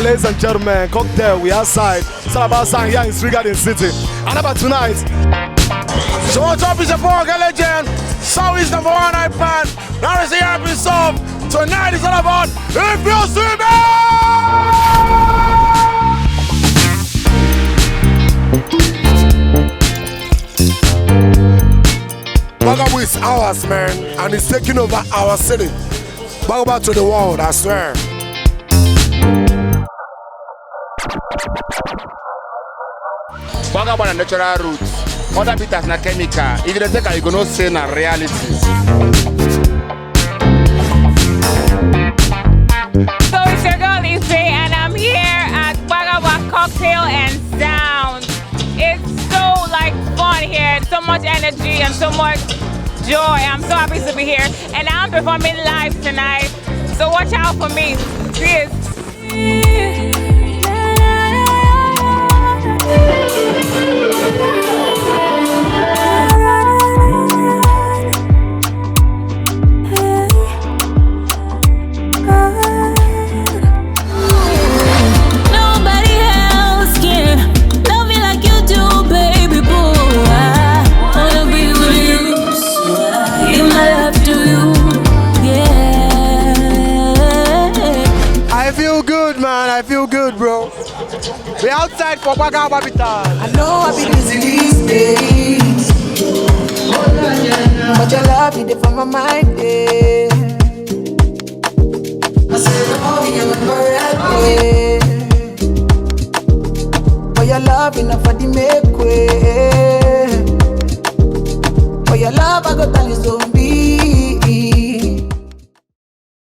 ladies and gentlemen, cocktail, we outside. It's all about sang here in Sri Garden City. And about tonight. So what's up is a power legend. So is number one iPad. Now is the episode. Tonight is all about If You See Me! Bagabo is ours, man, and it's taking over our city. Bagabo to the world, I swear. Bagabo na natural roots. Other bit as na chemical. If you take, you gonna say na reality. So it's your girl Lisa, and I'm here at Bagabo Cocktail and Sound. It's so fun here, so much energy and so much joy. I'm so happy to be here, and I'm performing live tonight. So watch out for me. Cheers. I feel good, bro. We outside for Bagabo Habitat. I know I've been busy these days, but your love is from my mind, yeah. I said, oh, you're but your love enough for the make way. For your love, I got on his own.